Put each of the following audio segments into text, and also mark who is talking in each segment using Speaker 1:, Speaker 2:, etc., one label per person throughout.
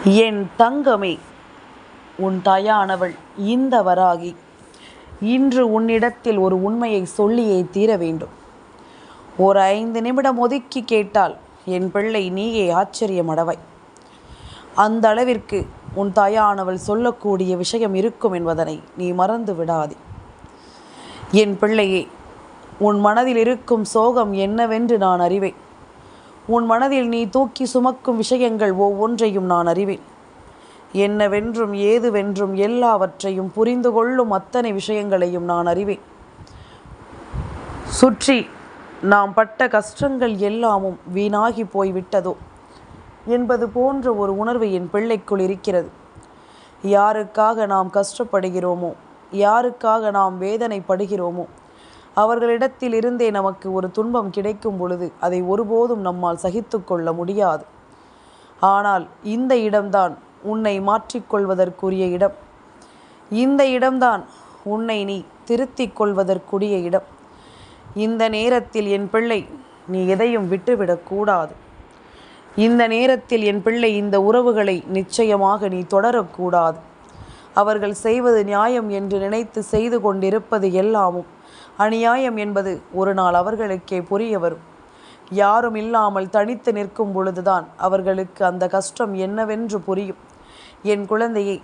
Speaker 1: என் தங்கமே, உன் தாயானவள் இந்த வராகி இன்று உன்னிடத்தில் ஒரு உண்மையை சொல்லியே தீர வேண்டும். ஒரு 5 நிமிடம் ஒதுக்கி கேட்டால் என் பிள்ளை நீயே ஆச்சரியமடைவாய். அந்த அளவிற்கு உன் தாயானவள் சொல்லக்கூடிய விஷயம் இருக்கும் என்பதனை நீ மறந்து விடாதே. என் பிள்ளையே, உன் மனதில் இருக்கும் சோகம் என்னவென்று நான் அறிவேன். உன் மனதில் நீ தூக்கி சுமக்கும் விஷயங்கள் ஒவ்வொன்றையும் நான் அறிவேன். என்னவென்றும் ஏதுவென்றும் எல்லாவற்றையும் புரிந்து கொள்ளும் அத்தனை விஷயங்களையும் நான் அறிவேன். சுற்றி நாம் பட்ட கஷ்டங்கள் எல்லாமும் வீணாகி போய்விட்டதோ என்பது போன்ற ஒரு உணர்வு என் பிள்ளைக்குள் இருக்கிறது. யாருக்காக நாம் கஷ்டப்படுகிறோமோ, யாருக்காக நாம் வேதனைப்படுகிறோமோ, அவர்களிடத்தில் இருந்தே நமக்கு ஒரு துன்பம் கிடைக்கும் பொழுது அதை ஒருபோதும் நம்மால் சகித்து கொள்ள முடியாது. ஆனால் இந்த இடம்தான் உன்னை மாற்றிக்கொள்வதற்குரிய இடம். இந்த இடம்தான் உன்னை நீ திருத்திக் கொள்வதற்குரிய இடம். இந்த நேரத்தில் என் பிள்ளை, நீ எதையும் விட்டுவிடக்கூடாது. இந்த நேரத்தில் என் பிள்ளை, இந்த உறவுகளை நிச்சயமாக நீ தொடரக்கூடாது. அவர்கள் செய்வது நியாயம் என்று நினைத்து செய்து கொண்டிருப்பது எல்லாமும் அநியாயம் என்பது ஒரு நாள் அவர்களுக்கே புரிய வரும். யாரும் இல்லாமல் தனித்து நிற்கும் பொழுதுதான் அவர்களுக்கு அந்த கஷ்டம் என்னவென்று புரியும். என் குழந்தையை,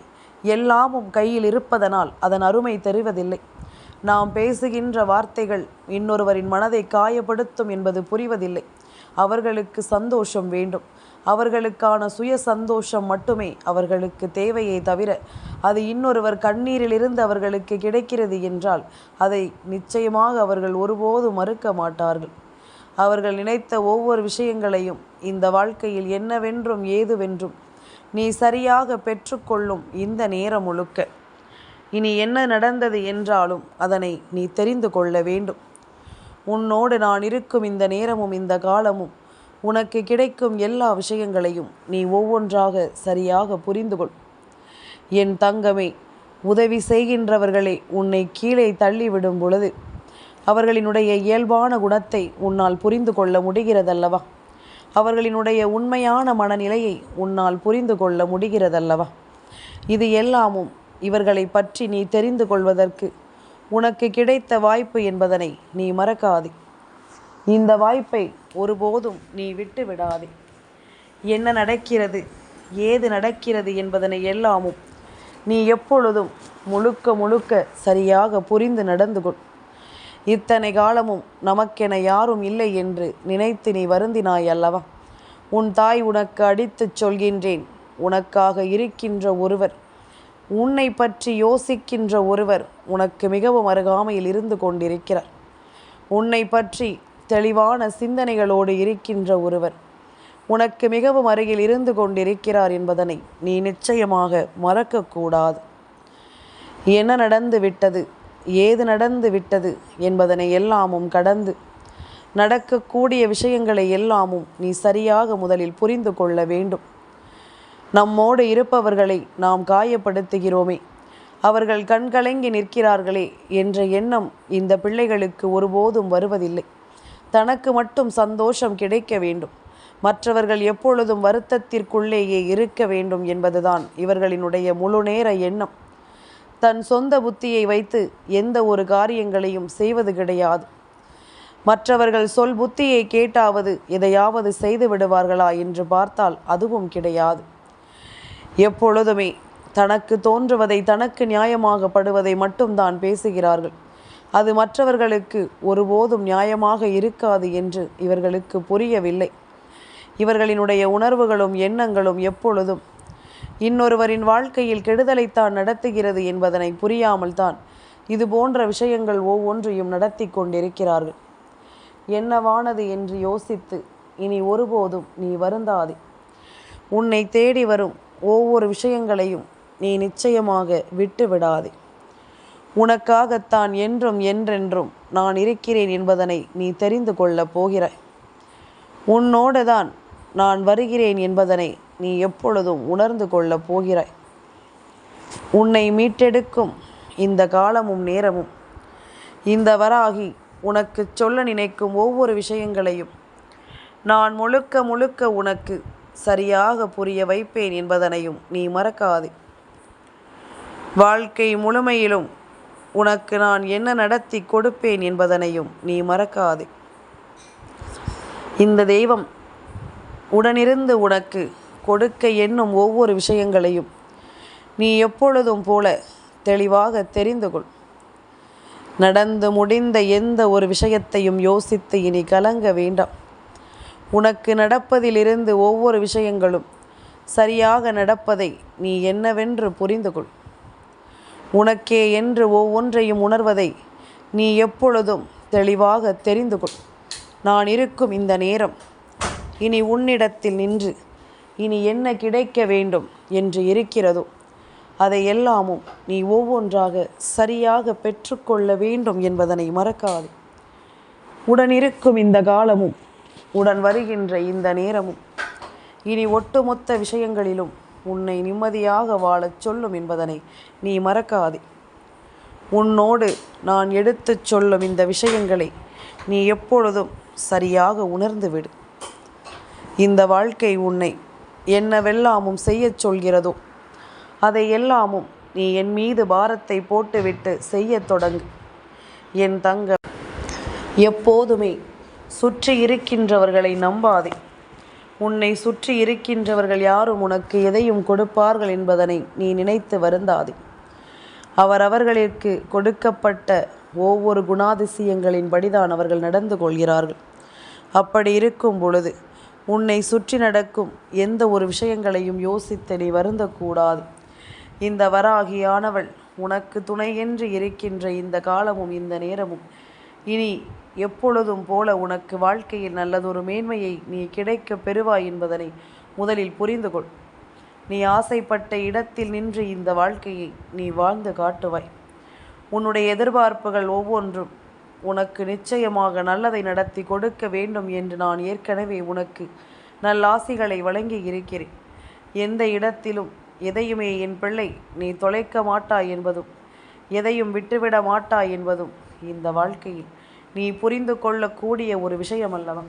Speaker 1: எல்லாமும் கையில் இருப்பதனால் அதன் அருமை தெரிவதில்லை. நாம் பேசுகின்ற வார்த்தைகள் இன்னொருவரின் மனதை காயப்படுத்தும் என்பது புரிவதில்லை. அவர்களுக்கு சந்தோஷம் வேண்டும். அவர்களுக்கான சுய சந்தோஷம் மட்டுமே அவர்களுக்கு தேவையே தவிர, அது இன்னொருவர் கண்ணீரிலிருந்து அவர்களுக்கு கிடைக்கிறது என்றால் அதை நிச்சயமாக அவர்கள் ஒருபோதும் மறுக்க மாட்டார்கள். அவர்கள் நினைத்த ஒவ்வொரு விஷயங்களையும் இந்த வாழ்க்கையில் என்னவென்றும் ஏதுவென்றும் நீ சரியாக பெற்றுக்கொள்ளும் இந்த நேரம் முழுக்க இனி என்ன நடந்தது என்றாலும் அதனை நீ தெரிந்து கொள்ள வேண்டும். உன்னோடு நான் இருக்கும் இந்த நேரமும் இந்த காலமும் உனக்கு கிடைக்கும் எல்லா விஷயங்களையும் நீ ஒவ்வொன்றாக சரியாக புரிந்து கொள். என் தங்கமே, உதவி செய்கின்றவர்களே உன்னை கீழே தள்ளிவிடும் பொழுது அவர்களினுடைய இயல்பான குணத்தை உன்னால் புரிந்து கொள்ள முடிகிறதல்லவா? அவர்களினுடைய உண்மையான மனநிலையை உன்னால் புரிந்து கொள்ள முடிகிறதல்லவா? இது எல்லாமும் இவர்களை பற்றி நீ தெரிந்து கொள்வதற்கு உனக்கு கிடைத்த வாய்ப்பு என்பதனை நீ மறக்காதே. இந்த வாய்ப்பை ஒருபோதும் நீ விட்டு விடாதே. என்ன நடக்கிறது, ஏது நடக்கிறது என்பதனை எல்லாமும் நீ எப்பொழுதும் முழுக்க முழுக்க சரியாக புரிந்து நடந்து கொள். இத்தனை காலமும் நமக்கென யாரும் இல்லை என்று நினைத்து நீ வருந்தினாய் அல்லவா? உன் தாய் உனக்கு அடித்துச் சொல்கின்றேன், உனக்காக இருக்கின்ற ஒருவர், உன்னை பற்றி யோசிக்கின்ற ஒருவர் உனக்கு மிகவும் அருகாமையில் இருந்து கொண்டிருக்கிறார். உன்னை பற்றி தெளிவான சிந்தனைகளோடு இருக்கின்ற ஒருவர் உனக்கு மிகவும் அருகில் இருந்து கொண்டிருக்கிறார் என்பதனை நீ நிச்சயமாக மறக்கக்கூடாது. என்ன நடந்து விட்டது, ஏது நடந்து விட்டது என்பதனை எல்லாமும் கடந்து நடக்கக்கூடிய விஷயங்களை எல்லாமும் நீ சரியாக முதலில் புரிந்து கொள்ள வேண்டும். நம்மோடு இருப்பவர்களை நாம் காயப்படுத்துகிறோமே, அவர்கள் கண்கலங்கி நிற்கிறார்களே என்ற எண்ணம் இந்த பிள்ளைகளுக்கு ஒருபோதும் வருவதில்லை. தனக்கு மட்டும் சந்தோஷம் கிடைக்க வேண்டும், மற்றவர்கள் எப்பொழுதும் வருத்தத்திற்குள்ளேயே இருக்க வேண்டும் என்பதுதான் இவர்களினுடைய முழு நேர எண்ணம். தன் சொந்த புத்தியை வைத்து எந்த ஒரு காரியங்களையும் செய்வது கிடையாது. மற்றவர்கள் சொல் புத்தியை கேட்டாவது எதையாவது செய்து விடுவார்களா என்று பார்த்தால் அதுவும் கிடையாது. எப்பொழுதுமே தனக்கு தோன்றுவதை, தனக்கு நியாயமாகப்படுவதை மட்டும்தான் பேசுகிறார்கள். அது மற்றவர்களுக்கு ஒருபோதும் நியாயமாக இருக்காது என்று இவர்களுக்கு புரியவில்லை. இவர்களினுடைய உணர்வுகளும் எண்ணங்களும் எப்பொழுதும் இன்னொருவரின் வாழ்க்கையில் கெடுதலைத்தான் நடத்துகிறது என்பதனை புரியாமல் தான் இது போன்ற விஷயங்கள் ஒவ்வொன்றையும் நடத்தி கொண்டிருக்கிறார்கள். என்னவானது என்று யோசித்து இனி ஒருபோதும் நீ வருந்தாதே. உன்னை தேடி வரும் ஒவ்வொரு விஷயங்களையும் நீ நிச்சயமாக விட்டு விடாதே. உனக்காகத்தான் என்றும் என்றென்றும் நான் இருக்கிறேன் என்பதனை நீ தெரிந்து கொள்ளப் போகிறாய். உன்னோடு தான் நான் வருகிறேன் என்பதனை நீ எப்பொழுதும் உணர்ந்து கொள்ளப் போகிறாய். உன்னை மீட்டெடுக்கும் இந்த காலமும் நேரமும் இந்த வராகி உனக்கு சொல்ல நினைக்கும் ஒவ்வொரு விஷயங்களையும் நான் முழுக்க முழுக்க உனக்கு சரியாக புரிய வைப்பேன் என்பதனையும் நீ மறக்காதே. வாழ்க்கை முழுமையிலும் உனக்கு நான் என்ன நடத்தி கொடுப்பேன் என்பதனையும் நீ மறக்காதே. இந்த தெய்வம் உடனிருந்து உனக்கு கொடுக்க எண்ணும் ஒவ்வொரு விஷயங்களையும் நீ எப்பொழுதும் போல தெளிவாக தெரிந்து கொள். நடந்து முடிந்த எந்த ஒரு விஷயத்தையும் யோசித்து இனி கலங்க வேண்டாம். உனக்கு நடப்பதிலிருந்து ஒவ்வொரு விஷயங்களும் சரியாக நடப்பதை நீ என்னவென்று புரிந்து கொள். உனக்கே என்று ஒவ்வொன்றையும் உணர்வதை நீ எப்பொழுதும் தெளிவாக தெரிந்து கொள். நான் இருக்கும் இந்த நேரம் இனி உன்னிடத்தில் நின்று இனி என்ன கிடைக்க வேண்டும் என்று இருக்கிறதோ அதை எல்லாமும் நீ ஒவ்வொன்றாக சரியாக பெற்றுக்கொள்ள வேண்டும் என்பதனை மறக்காதே. உடனிருக்கும் இந்த காலமும் உடன் வருகின்ற இந்த நேரமும் இனி ஒட்டுமொத்த விஷயங்களிலும் உன்னை நிம்மதியாக வாழச் சொல்லும் என்பதனை நீ மறக்காதே. உன்னோடு நான் எடுத்துச் சொல்லும் இந்த விஷயங்களை நீ எப்பொழுதும் சரியாக உணர்ந்துவிடு. இந்த வாழ்க்கை உன்னை என்னவெல்லாமும் செய்யச் சொல்கிறதோ அதை எல்லாமும் நீ என் மீது பாரத்தை போட்டுவிட்டு செய்யத் தொடங்கு. என் தங்கம், எப்போதுமே சுற்றி இருக்கின்றவர்களை நம்பாதே. உன்னை சுற்றி இருக்கின்றவர்கள் யாரும் உனக்கு எதையும் கொடுப்பார்கள் என்பதனை நீ நினைத்து வருந்தாதே. அவரவர்களுக்கு கொடுக்கப்பட்ட ஒவ்வொரு குணாதிசயங்களின் படிதான் அவர்கள் நடந்து கொள்கிறார்கள். அப்படி இருக்கும் பொழுது உன்னை சுற்றி நடக்கும் எந்த ஒரு விஷயங்களையும் யோசித்து நீ வருந்தக்கூடாது. இந்த வராகியானவள் உனக்கு துணையென்று இருக்கின்ற இந்த காலமும் இந்த நேரமும் இனி எப்பொழுதும் போல உனக்கு வாழ்க்கையில் நல்லதொரு மேன்மையை நீ கிடைக்க பெறுவாய் என்பதனை முதலில் புரிந்து கொள். நீ ஆசைப்பட்ட இடத்தில் நின்று இந்த வாழ்க்கையை நீ வாழ்ந்து காட்டுவாய். உன்னுடைய எதிர்பார்ப்புகள் ஒவ்வொன்றும் உனக்கு நிச்சயமாக நல்லதை நடத்தி கொடுக்க வேண்டும் என்று நான் ஏற்கனவே உனக்கு நல்லாசிகளை வழங்கி இருக்கிறேன். எந்த இடத்திலும் எதையுமே என் பிள்ளை நீ தொலைக்க மாட்டாய் என்பதும் எதையும் விட்டுவிட மாட்டாய் என்பதும் இந்த வாழ்க்கையில் நீ புரிந்து கொள்ளக்கூடிய ஒரு விஷயம் அல்லவா?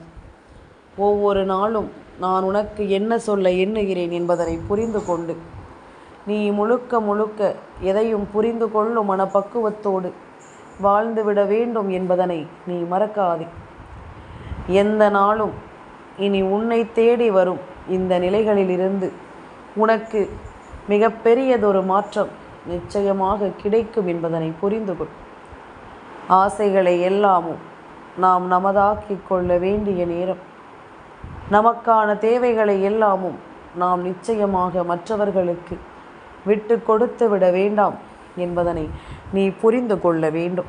Speaker 1: ஒவ்வொரு நாளும் நான் உனக்கு என்ன சொல்ல எண்ணுகிறேன் என்பதனை புரிந்து கொண்டு நீ முழுக்க முழுக்க எதையும் புரிந்து கொள்ளும் மனப்பக்குவத்தோடு வாழ்ந்துவிட வேண்டும் என்பதனை நீ மறக்காதே. எந்த நாளும் இனி உன்னை தேடி வரும் இந்த நிலைகளிலிருந்து உனக்கு மிகப்பெரியதொரு மாற்றம் நிச்சயமாக கிடைக்கும் என்பதனை புரிந்து கொள். ஆசைகளை எல்லாமும் நாம் நமதாக்கிக் கொள்ள வேண்டிய நேரம். நமக்கான தேவைகளை எல்லாமும் நாம் நிச்சயமாக மற்றவர்களுக்கு விட்டு கொடுத்து விட வேண்டாம் என்பதனை நீ புரிந்து கொள்ள வேண்டும்.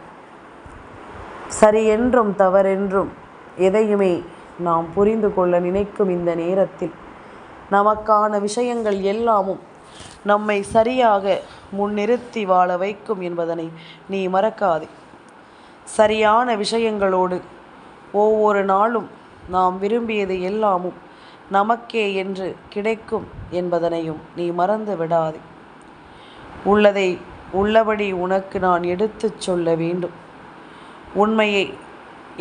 Speaker 1: சரியென்றும் தவறென்றும் எதையுமே நாம் புரிந்து கொள்ள நினைக்கும் இந்த நேரத்தில் நமக்கான விஷயங்கள் எல்லாமும் நம்மை சரியாக முன்னிறுத்தி வாழ வைக்கும் என்பதனை நீ மறக்காதே. சரியான விஷயங்களோடு ஒவ்வொரு நாளும் நாம் விரும்பியது எல்லாமும் நமக்கே என்று கிடைக்கும் என்பதனையும் நீ மறந்து விடாதே. உள்ளதை உள்ளபடி உனக்கு நான் எடுத்துச் சொல்ல வேண்டும். உண்மையை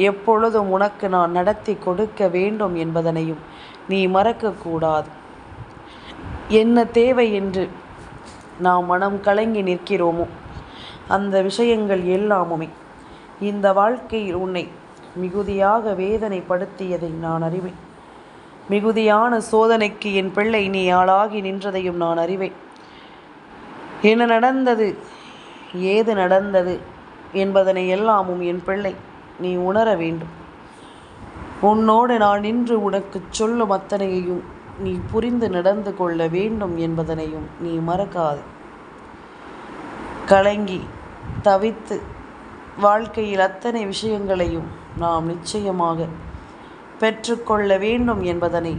Speaker 1: எப்பொழுதும் உனக்கு நான் நடத்தி கொடுக்க வேண்டும் என்பதனையும் நீ மறக்கக்கூடாது. என்ன தேவை என்று நாம் மனம் கலங்கி நிற்கிறோமோ அந்த விஷயங்கள் எல்லாமுமே இந்த வாழ்க்கையில் உன்னை மிகுதியாக வேதனைப்படுத்தியதை நான் அறிவேன். மிகுதியான சோதனைக்கு என் பிள்ளை நீ ஆளாகி நின்றதையும் நான் அறிவேன். என்ன நடந்தது, ஏது நடந்தது என்பதனை எல்லாமும் என் பிள்ளை நீ உணர வேண்டும். உன்னோடு நான் நின்று உனக்கு சொல்லும் அத்தனையையும் நீ புரிந்து நடந்து கொள்ள வேண்டும் என்பதனையும் நீ மறக்காது. கலங்கி தவித்து வாழ்க்கையில் அத்தனை விஷயங்களையும் நாம் நிச்சயமாக பெற்றுக்கொள்ள வேண்டும் என்பதனை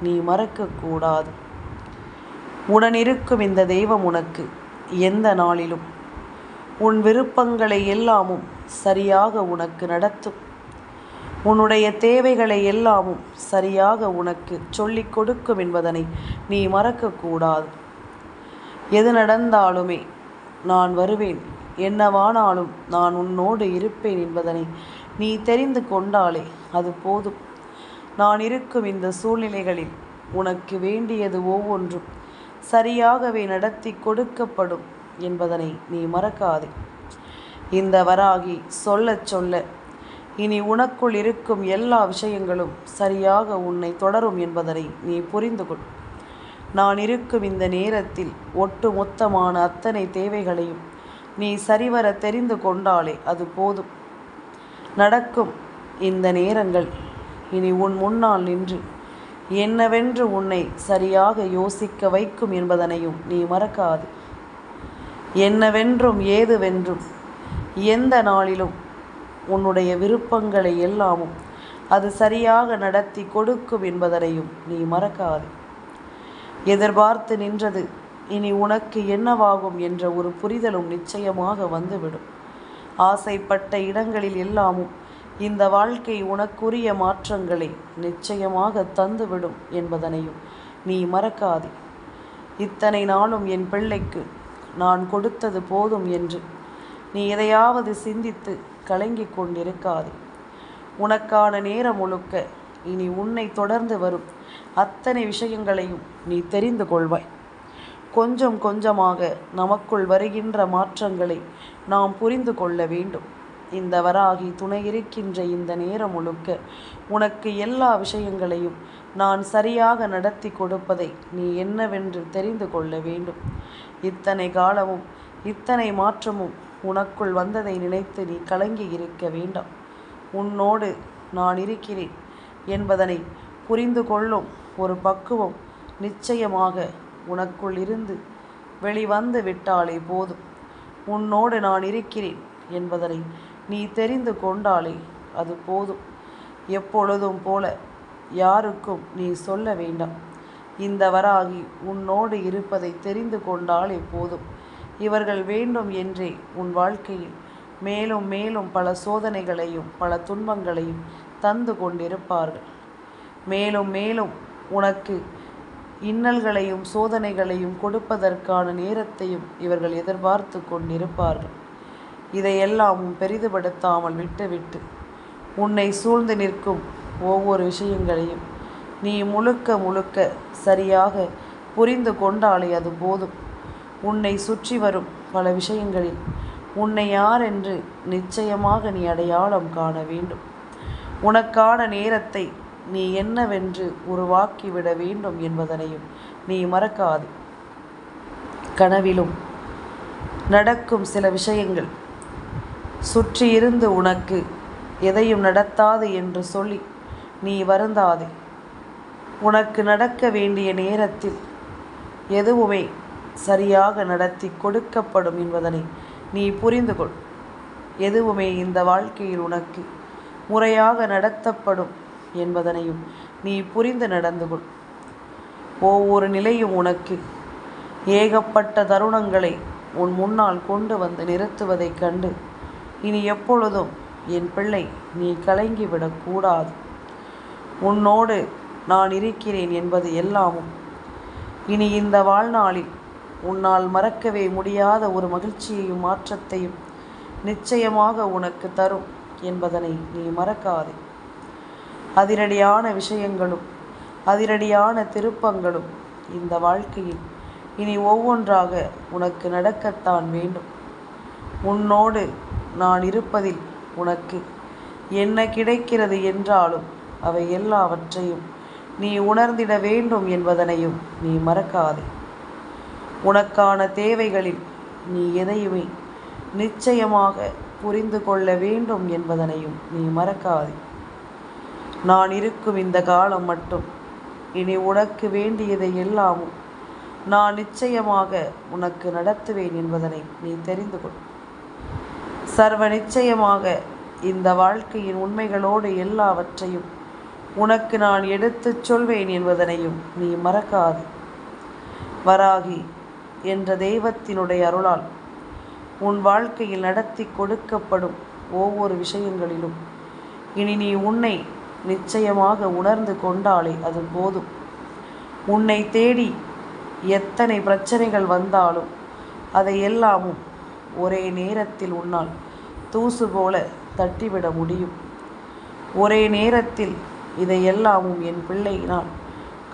Speaker 1: நீ மறக்கக்கூடாது. உடனிருக்கும் இந்த தெய்வம் உனக்கு எந்த நாளிலும் உன் விருப்பங்களை எல்லாமும் சரியாக உனக்கு நடத்தும். உன்னுடைய தேவைகளை எல்லாமும் சரியாக உனக்கு சொல்லிக் கொடுக்கும் என்பதனை நீ மறக்கக்கூடாது. எது நடந்தாலுமே நான் வருவேன், என்னவானாலும் நான் உன்னோடு இருப்பேன் என்பதனை நீ தெரிந்து கொண்டாலே அது போதும். நான் இருக்கும் இந்த சூழ்நிலைகளில் உனக்கு வேண்டியது ஒவ்வொன்றும் சரியாகவே நடத்தி கொடுக்கப்படும் என்பதனை நீ மறக்காதே. இந்த வராகி சொல்ல சொல்ல இனி உனக்குள் இருக்கும் எல்லா விஷயங்களும் சரியாக உன்னை தொடரும் என்பதனை நீ புரிந்து கொள். நான் இருக்கும் இந்த நேரத்தில் ஒட்டு மொத்தமான அத்தனை தேவைகளையும் நீ சரிவர தெரிந்து கொண்டாலே அது போதும். நடக்கும் இந்த நேரங்கள் இனி உன் முன்னால் நின்று என்னவென்று உன்னை சரியாக யோசிக்க வைக்கும் என்பதனையும் நீ மறக்காது. என்னவென்றும் ஏதுவென்றும் எந்த நாளிலும் உன்னுடைய விருப்பங்களை எல்லாமும் அது சரியாக நடத்தி கொடுக்கும் என்பதனையும் நீ மறக்காது. எதிர்பார்த்து நின்றது இனி உனக்கு என்னவாகும் என்ற ஒரு புரிதலும் நிச்சயமாக வந்துவிடும். ஆசைப்பட்ட இடங்களில் எல்லாமும் இந்த வாழ்க்கை உனக்குரிய மாற்றங்களை நிச்சயமாக தந்துவிடும் என்பதனையும் நீ மறக்காதே. இத்தனை நாளும் என் பிள்ளைக்கு நான் கொடுத்தது போதும் என்று நீ எதையாவது சிந்தித்து கலங்கிக் கொண்டிருக்காதே. உனக்கான நேரம் முழுக்க இனி உன்னை தொடர்ந்து வரும் அத்தனை விஷயங்களையும் நீ தெரிந்து கொள்வாய். கொஞ்சம் கொஞ்சமாக நமக்குள் வருகின்ற மாற்றங்களை நாம் புரிந்து கொள்ள வேண்டும். இந்த வராகி துணை இருக்கின்ற இந்த நேரம் முழுக்க உனக்கு எல்லா விஷயங்களையும் நான் சரியாக நடத்தி கொடுப்பதை நீ என்னவென்று தெரிந்து கொள்ள வேண்டும். இத்தனை காலமும் இத்தனை மாற்றமும் உனக்குள் வந்ததை நினைத்து நீ கலங்கி இருக்க வேண்டாம். உன்னோடு நான் இருக்கிறேன் என்பதனை புரிந்து கொள்ளும் ஒரு பக்குவம் நிச்சயமாக உனக்குள் இருந்து வெளிவந்து விட்டாலே போதும். உன்னோடு நான் இருக்கிறேன் என்பதனை நீ தெரிந்து கொண்டாலே அது போதும். எப்பொழுதும் போல யாருக்கும் நீ சொல்ல வேண்டாம். இந்த வராகி உன்னோடு இருப்பதை தெரிந்து கொண்டாலே போதும். இவர்கள் வேண்டும் என்றே உன் வாழ்க்கையில் மேலும் மேலும் பல சோதனைகளையும் பல துன்பங்களையும் தந்து கொண்டிருப்பார்கள். மேலும் மேலும் உனக்கு இன்னல்களையும் சோதனைகளையும் கொடுப்பதற்கான நேரத்தையும் இவர்கள் எதிர்பார்த்து கொண்டிருப்பார்கள். இதையெல்லாம் பெரிதுபடுத்தாமல் விட்டுவிட்டு உன்னை சூழ்ந்து நிற்கும் ஒவ்வொரு விஷயங்களையும் நீ முழுக்க முழுக்க சரியாக புரிந்து கொண்டாலே அது போதும். உன்னை சுற்றி வரும் பல விஷயங்களில் உன்னை யார் என்று நிச்சயமாக நீ அடையாளம் காண வேண்டும். உனக்கான நேரத்தை நீ என்னவென்று உருவாக்கிவிட வேண்டும் என்பதனையும் நீ மறக்காது. கனவிலும் நடக்கும் சில விஷயங்கள் சுற்றியிருந்து உனக்கு எதையும் நடத்தாது என்று சொல்லி நீ வருந்தாதே. உனக்கு நடக்க வேண்டிய நேரத்தில் எதுவுமே சரியாக நடத்தி கொடுக்கப்படும் என்பதனை நீ புரிந்து கொள். எதுவுமே இந்த வாழ்க்கையில் உனக்கு முறையாக நடத்தப்படும் என்பதனையும் நீ புரிந்து நடந்து கொள். ஒவ்வொரு நிலையும் உனக்கு ஏகப்பட்ட தருணங்களை உன் முன்னால் கொண்டு வந்து நிறுத்துவதைக் கண்டு இனி எப்பொழுதும் என் பிள்ளை நீ கலங்கிவிடக்கூடாது. உன்னோடு நான் இருக்கிறேன் என்பது எல்லாமும் இனி இந்த வாழ்நாளில் உன்னால் மறக்கவே முடியாத ஒரு மகிழ்ச்சியையும் மாற்றத்தையும் நிச்சயமாக உனக்கு தரும் என்பதனை நீ மறக்காதே. அதிரடியான விஷயங்களும் அதிரடியான திருப்பங்களும் இந்த வாழ்க்கையில் இனி ஒவ்வொன்றாக உனக்கு நடக்கத்தான் வேண்டும். உன்னோடு நான் இருப்பதில் உனக்கு என்ன கிடைக்கிறது என்றாலும் அவை எல்லாவற்றையும் நீ உணர்ந்திட வேண்டும் என்பதனையும் நீ மறக்காதே. உனக்கான தேவைகளில் நீ எதையுமே நிச்சயமாக புரிந்து கொள்ள வேண்டும் என்பதனையும் நீ மறக்காதே. நான் இருக்கும் இந்த காலம் மட்டும் இனி உனக்கு வேண்டியதை எல்லாமும் நான் நிச்சயமாக உனக்கு நடத்துவேன் என்பதனை நீ தெரிந்து கொள். சர்வ நிச்சயமாக இந்த வாழ்க்கையின் உண்மைகளோடு எல்லாவற்றையும் உனக்கு நான் எடுத்துச் சொல்வேன் என்பதனையும் நீ மறக்காது. வராகி என்ற தெய்வத்தினுடைய அருளால் உன் வாழ்க்கையில் நடத்தி கொடுக்கப்படும் ஒவ்வொரு விஷயங்களிலும் இனி நீ உன்னை நிச்சயமாக உணர்ந்து கொண்டாலே அது போதும். உன்னை தேடி எத்தனை பிரச்சனைகள் வந்தாலும் அதை எல்லாமும் ஒரே நேரத்தில் உன்னால் தூசு போல தட்டிவிட முடியும். ஒரே நேரத்தில் இதையெல்லாமும் என் பிள்ளையினால்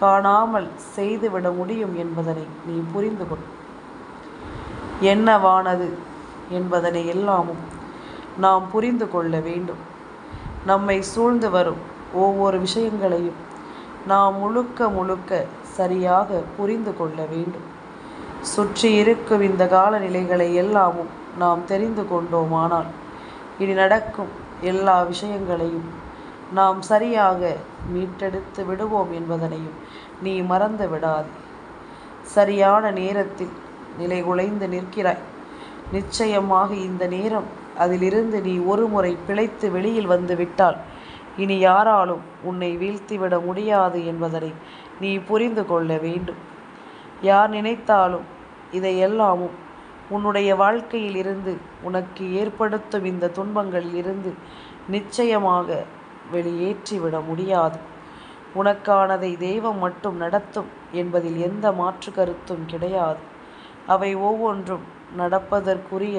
Speaker 1: காணாமல் செய்துவிட முடியும் என்பதனை நீ புரிந்து கொள். என்னவானது என்பதனை எல்லாமும் நாம் புரிந்து கொள்ள வேண்டும். நம்மை சூழ்ந்து வரும் ஒவ்வொரு விஷயங்களையும் நாம் முழுக்க முழுக்க சரியாக புரிந்து கொள்ள வேண்டும். சுற்றி இருக்கும் இந்த காலநிலைகளை எல்லாமும் நாம் தெரிந்து கொண்டோமானால் இனி நடக்கும் எல்லா விஷயங்களையும் நாம் சரியாக மீட்டெடுத்து விடுவோம் என்பதனையும் நீ மறந்து விடாதே. சரியான நேரத்தில் நிலைகுலைந்து நிற்கிறாய். நிச்சயமாக இந்த நேரம் அதிலிருந்து நீ ஒரு முறை பிழைத்து வெளியில் வந்து விட்டால் இனி யாராலும் உன்னை வீழ்த்திவிட முடியாது என்பதனை நீ புரிந்து கொள்ள வேண்டும். யார் நினைத்தாலும் இதையெல்லாமும் உன்னுடைய வாழ்க்கையில் இருந்து உனக்கு ஏற்படுத்தும் இந்த துன்பங்களில் இருந்து நிச்சயமாக வெளியேற்றிவிட முடியாது. உனக்கானதை தெய்வம் மட்டும் நடத்தும் என்பதில் எந்த மாற்று கருத்தும் கிடையாது. அவை ஒவ்வொன்றும் நடப்பதற்குரிய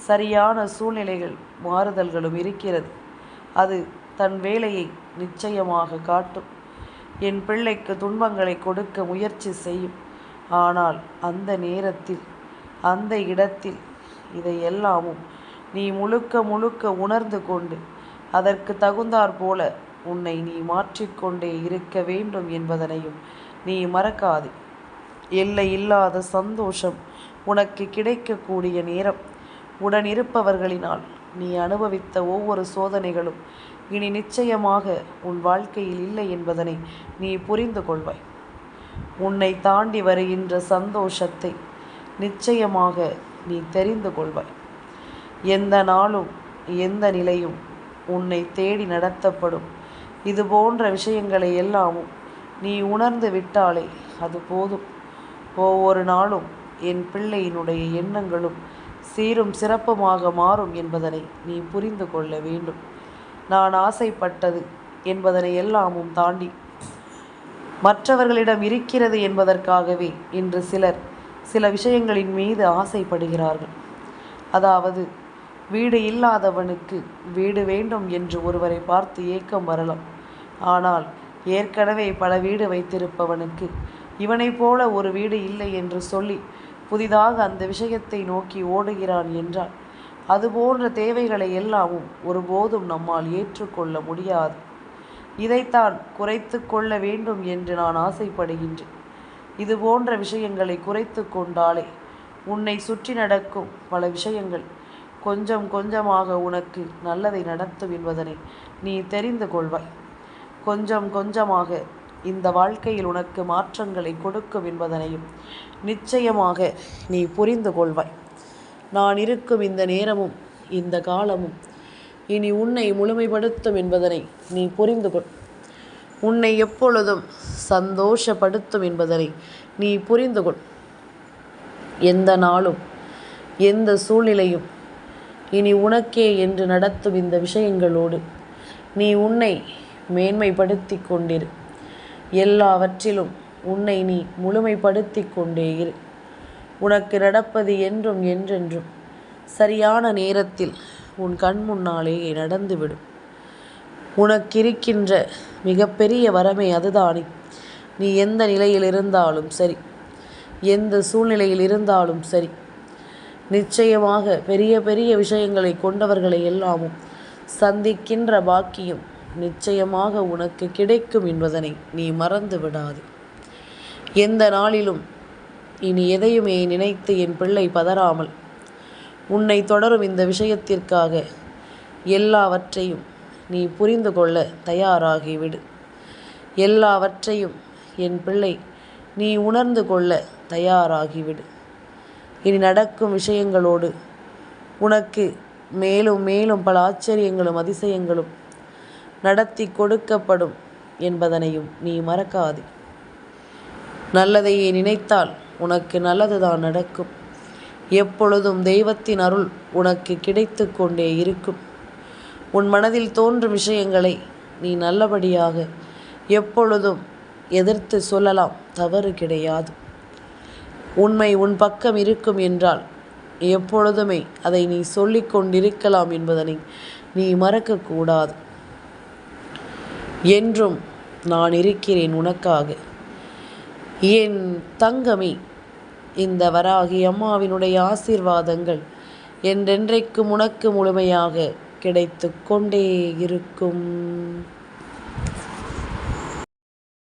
Speaker 1: சரியான சூழ்நிலைகள் மாறுதல்களும் இருக்கிறது. அது தன் வேலையை நிச்சயமாக காட்டும். என் பிள்ளைக்கு துன்பங்களை கொடுக்க முயற்சி செய்யும். ஆனால் அந்த நேரத்தில் அந்த இடத்தில் இதையெல்லாமும் நீ முழுக்க முழுக்க உணர்ந்து கொண்டு அதற்கு தகுந்தாற் போல உன்னை நீ மாற்றிக்கொண்டே இருக்க வேண்டும் என்பதனையும் நீ மறக்காதே. எல்லை இல்லாத சந்தோஷம் உனக்கு கிடைக்கக்கூடிய நேரம். உடன் இருப்பவர்களினால் நீ அனுபவித்த ஒவ்வொரு சோதனைகளும் இனி நிச்சயமாக உன் வாழ்க்கையில் இல்லை என்பதனை நீ புரிந்து கொள்வாய். உன்னை தாண்டி வருகின்ற சந்தோஷத்தை நிச்சயமாக நீ தெரிந்து கொள்வாய். எந்த நாளும் எந்த நிலையும் உன்னை தேடி நடத்தப்படும். இது போன்ற விஷயங்களை எல்லாமும் நீ உணர்ந்து விட்டாலே அது போதும். ஒவ்வொரு நாளும் என் பிள்ளையினுடைய எண்ணங்களும் சீரும் சிறப்புமாக மாறும் என்பதனை நீ புரிந்து கொள்ள வேண்டும். நான் ஆசைப்பட்டது என்பதனை எல்லாமும் தாண்டி மற்றவர்களிடம் இருக்கிறது என்பதற்காகவே இன்று சில விஷயங்களின் மீது ஆசைப்படுகிறார்கள். அதாவது வீடு இல்லாதவனுக்கு வீடு வேண்டும் என்று ஒருவரை பார்த்து ஏக்கம் வரலாம். ஆனால் ஏற்கனவே பல வீடு வைத்திருப்பவனுக்கு இவனைப் போல ஒரு வீடு இல்லை என்று சொல்லி புதிதாக அந்த விஷயத்தை நோக்கி ஓடுகிறான் என்றால் அதுபோன்ற தேவைகளை எல்லாமும் ஒருபோதும் நம்மால் ஏற்றுக்கொள்ள முடியாது. இதைத்தான் குறைத்து கொள்ள வேண்டும் என்று நான் ஆசைப்படுகின்றேன். இது போன்ற விஷயங்களை குறைத்து கொண்டாலே உன்னை சுற்றி நடக்கும் பல விஷயங்கள் கொஞ்சம் கொஞ்சமாக உனக்கு நல்லதை நடத்தும் என்பதனை நீ தெரிந்து கொள்வாய். கொஞ்சம் கொஞ்சமாக இந்த வாழ்க்கையில் உனக்கு மாற்றங்களை கொடுக்கும் என்பதனையும் நிச்சயமாக நீ புரிந்து கொள்வாய். நான் இருக்கும் இந்த நேரமும் இந்த காலமும் இனி உன்னை முழுமைப்படுத்தும் என்பதனை நீ புரிந்து கொள். உன்னை எப்பொழுதும் சந்தோஷப்படுத்தும் என்பதனை நீ புரிந்து கொள். எந்த நாளும் எந்த சூழ்நிலையும் இனி உனக்கே என்று நடத்தும் இந்த விஷயங்களோடு நீ உன்னை மேன்மைப்படுத்தி கொண்டிரு. எல்லாவற்றிலும் உன்னை நீ முழுமைப்படுத்தி கொண்டே இரு. உனக்கு நடப்பது என்றும் என்றென்றும் சரியான நேரத்தில் உன் கண் முன்னாலேயே நடந்துவிடும். உனக்கிருக்கின்ற மிகப்பெரிய வரமே அதுதானே. நீ எந்த நிலையில் இருந்தாலும் சரி, எந்த சூழ்நிலையில் இருந்தாலும் சரி, நிச்சயமாக பெரிய பெரிய விஷயங்களை கொண்டவர்களை எல்லாமும் சந்திக்கின்ற பாக்கியம் நிச்சயமாக உனக்கு கிடைக்கும் என்பதனை நீ மறந்து விடாது. எந்த நாளிலும் இனி எதையுமே நினைத்து என் பிள்ளை பதறாமல் உன்னை தொடரும் இந்த விஷயத்திற்காக எல்லாவற்றையும் நீ புரிந்து கொள்ள தயாராகிவிடு. எல்லாவற்றையும் என் பிள்ளை நீ உணர்ந்து கொள்ள தயாராகிவிடு. இனி நடக்கும் விஷயங்களோடு உனக்கு மேலும் மேலும் பல ஆச்சரியங்களும் அதிசயங்களும் நடத்தி கொடுக்கப்படும் என்பதனையும் நீ மறக்காதே. நல்லதையே நினைத்தால் உனக்கு நல்லதுதான் நடக்கும். எப்பொழுதும் தெய்வத்தின் அருள் உனக்கு கிடைத்து கொண்டே இருக்கும். உன் மனதில் தோன்றும் விஷயங்களை நீ நல்லபடியாக எப்பொழுதும் எதிர்த்து சொல்லலாம், தவறு கிடையாது. உண்மை உன் பக்கம் இருக்கும் என்றால் எப்பொழுதுமே அதை நீ சொல்லிக் கொண்டிருக்கலாம் என்பதனை நீ மறக்கக்கூடாது. என்றும் நான் இருக்கிறேன் உனக்காக. என் தங்கமே, இந்த வராகி அம்மாவினுடைய ஆசீர்வாதங்கள் என்றென்றைக்கும் உனக்கு முழுமையாக கிடைத்து கொண்டே இருக்கும்.